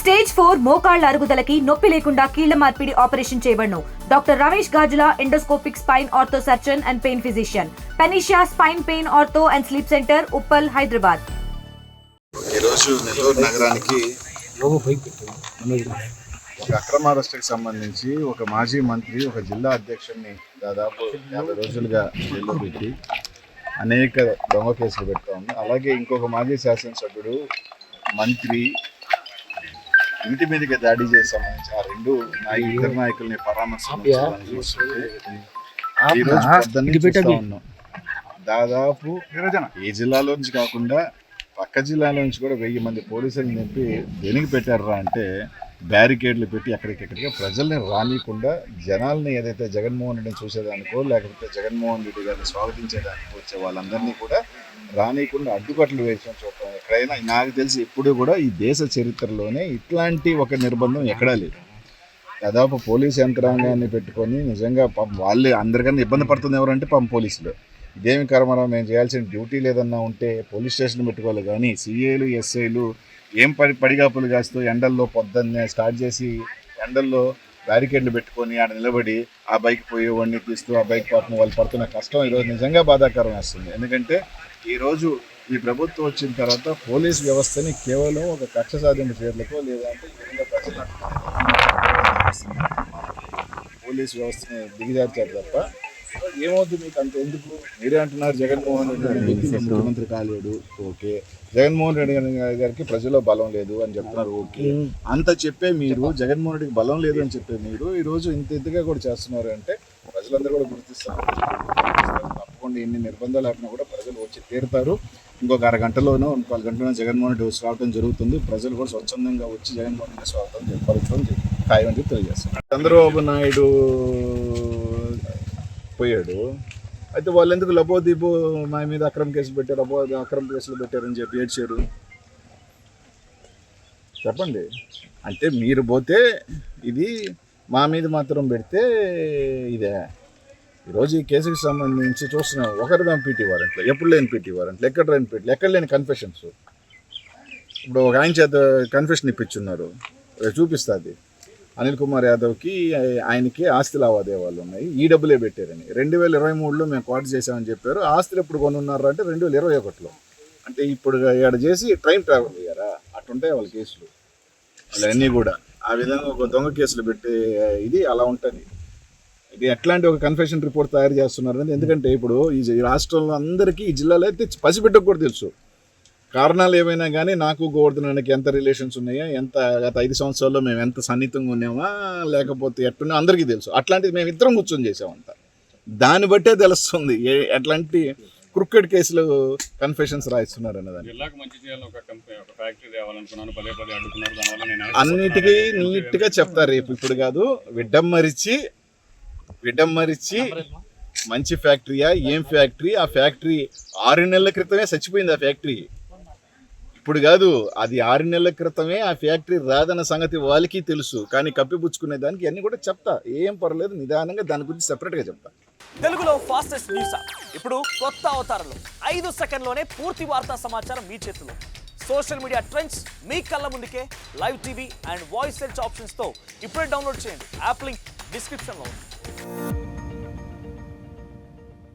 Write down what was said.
Stage 4 మోకాళ్ల అరుగుదలకి నొప్పి లేకుండా కీళ్ల మార్పిడి ఆపరేషన్ చేయబడును. Doctor Ramesh Gajula, endoscopic spine ortho surgeon and pain physician, పెనిషియా spine pain ortho and sleep centre, Uppal, Hyderabad. ఈరోజు నెల్లూరు నగరానికి ఒక అక్రమ అరెస్టుకి సంబంధించి ఒక మాజీ మంత్రి, ఒక జిల్లా అధ్యక్షుడిని దాదాపు 50 రోజులుగా జైల్లో పెట్టి అనేక దొంగ కేసులు పెడతా ఉంది. అలాగే ఇంకొక మాజీ శాసనసభ్యుడు, మంత్రి ఇంటి మీదకి దాడి చేసి సంబంధించి ఆ ఇద్దరు నాయకుల్ని పరామర్శించడానికి ఈరోజు చూస్తా ఉన్నాం. దాదాపు ఈ జిల్లాలోంచి కాకుండా పక్క జిల్లాలో నుంచి కూడా 1000 మంది పోలీసులను నింపి దేనికి పెట్టారా అంటే బ్యారికేడ్లు పెట్టి ఎక్కడికెక్కడికి ప్రజల్ని రానియకుండా, జనాల్ని ఏదైతే జగన్మోహన్ రెడ్డిని చూసేదానికో లేకపోతే జగన్మోహన్ రెడ్డి గారిని స్వాగతించేదానికో వచ్చే వాళ్ళందరినీ కూడా రానియకుండా అడ్డుకట్లు వేసిన చూడటం ఎక్కడైనా నాకు తెలిసి ఎప్పుడు కూడా ఈ దేశ చరిత్రలోనే ఇట్లాంటి ఒక నిర్బంధం ఎక్కడా లేదు. దాదాపు పోలీస్ యంత్రాంగాన్ని పెట్టుకొని నిజంగా వాళ్ళే అందరికన్నా ఇబ్బంది పడుతుంది ఎవరంటే పోలీసులు. ఇదేమి కర్మరా, మేము చేయాల్సిన డ్యూటీ లేదన్నా ఉంటే పోలీస్ స్టేషన్ పెట్టుకోవాలి. కానీ సిఐలు, ఎస్ఐలు ఏం పడిగాపులు కాస్తూ ఎండల్లో పొద్దున్నే స్టార్ట్ చేసి ఎండల్లో బ్యారికేడ్లు పెట్టుకొని ఆడ నిలబడి ఆ బైక్ పోయేవాడిని తీస్తూ ఆ బైక్ పాపం వాళ్ళు పడుతున్న కష్టం ఈరోజు నిజంగా బాధాకరం వేస్తుంది. ఎందుకంటే ఈరోజు ఈ ప్రభుత్వం వచ్చిన తర్వాత పోలీస్ వ్యవస్థని కేవలం ఒక కక్ష సాధింపు చర్యలకో లేదంటే పోలీస్ వ్యవస్థని దిగజార్చారు తప్ప ఏమవుతుంది మీకు అంత ఎందుకు? మీరే అంటున్నారు జగన్మోహన్ రెడ్డి ముఖ్యమంత్రి కాలేడు, ఓకే. జగన్మోహన్ రెడ్డి గారికి ప్రజల్లో బలం లేదు అని చెప్తున్నారు, ఓకే. అంత చెప్పే మీరు జగన్మోహన్ రెడ్డికి బలం లేదు అని చెప్పే మీరు ఈరోజు ఇంతగా కూడా చేస్తున్నారు అంటే ప్రజలందరూ కూడా గుర్తిస్తారు. తప్పకుండా ఎన్ని నిర్బంధాలు ఆపినా కూడా ప్రజలు వచ్చి తీరుతారు. ఇంకొక అరగంటలోనో 4 గంటలోనో జగన్మోహన్ రెడ్డి రావడం జరుగుతుంది. ప్రజలు కూడా స్వచ్ఛందంగా వచ్చి జగన్మోహన్ రెడ్డి స్వాగతం పలుకడం ఖాయమని చెప్పి తెలియజేస్తారు. చంద్రబాబు నాయుడు పోయాడు, అయితే వాళ్ళు ఎందుకు లబోదీపు మా మీద అక్రమ కేసులు పెట్టారు, అక్రమ కేసులు పెట్టారని చెప్పి ఏడ్చారు చెప్పండి. అంటే మీరు పోతే ఇది మా మీద మాత్రం పెడితే ఇదే. ఈరోజు ఈ కేసుకి సంబంధించి చూస్తున్నాం, ఒకరిదాం పీటీ వారెంట్లు, ఎప్పుడు లేని పీటీ వారెంట్లు, ఎక్కడ లేని కన్ఫెషన్స్. ఇప్పుడు ఒక ఆయన చేత కన్ఫెషన్ ఇప్పించున్నారు, చూపిస్తుంది. అనిల్ కుమార్ యాదవ్కి ఆయనకి ఆస్తి లావాదేవాళ్ళు ఉన్నాయి, ఈ డబ్బులే పెట్టారని. 2023లో మేము క్వార్టర్ చేసామని చెప్పారు. ఆస్తులు ఎప్పుడు కొనున్నారు అంటే 2021లో. అంటే ఇప్పుడు ఇక్కడ చేసి ట్రైన్ ట్రావెల్ అయ్యారా? అట్టుంటాయి వాళ్ళ కేసులు అవన్నీ కూడా. ఆ విధంగా ఒక దొంగ కేసులు పెట్టే ఇది అలా ఉంటుంది. ఇది ఎట్లాంటి ఒక కన్ఫెషన్ రిపోర్ట్ తయారు చేస్తున్నారు. ఎందుకంటే ఇప్పుడు ఈ రాష్ట్రంలో అందరికీ ఈ జిల్లాలో అయితే పసిబిడ్డకు కూడా తెలుసు కారణాలు ఏమైనా కానీ నాకు గోవర్ధనానికి ఎంత రిలేషన్స్ ఉన్నాయా, ఎంత గత 5 సంవత్సరాల్లో మేము ఎంత సన్నిహితంగా ఉన్నామా లేకపోతే ఎట్టున్నా అందరికీ తెలుసు. అట్లాంటిది మేము ఇద్దరం కూర్చొని చేసామంత. దాన్ని బట్టే తెలుస్తుంది ఎట్లాంటి క్రికెట్ కేసులు కన్ఫెషన్స్ రాయిస్తున్నారు అన్నదాన్ని. అన్నిటికీ నీట్గా చెప్తారు. రేపు ఇప్పుడు కాదు, విడ్డమ్మరిచి మంచి ఫ్యాక్టరీయా, ఏం ఫ్యాక్టరీ, ఆ ఫ్యాక్టరీ 6 నెలల క్రితమే చచ్చిపోయింది. ఆ ఫ్యాక్టరీ ఇప్పుడు కాదు, అది 6 నెలల క్రితమే ఆ ఫ్యాక్టరీ రాదన్న సంగతి వాళ్ళకి తెలుసు. కానీ కప్పిపుచ్చుకునే దానికి అన్ని కూడా చెప్తా, ఏం పర్లేదు, నిదానంగా దాని గురించి సెపరేట్గా చెప్తా. తెలుగులో ఫాస్టెస్ట్ న్యూస్ ఇప్పుడు కొత్త అవతారంలో 5 సెకండ్లోనే పూర్తి వార్తా సమాచారం మీ చేతిలో. సోషల్ మీడియా ట్రెండ్స్ మీ కళ్ళ ముందుకే live TV and voice search ఆప్షన్స్తో ఇప్పుడే డౌన్లోడ్ చేయండి. యాప్ లింక్ డిస్క్రిప్షన్లో ఉంది.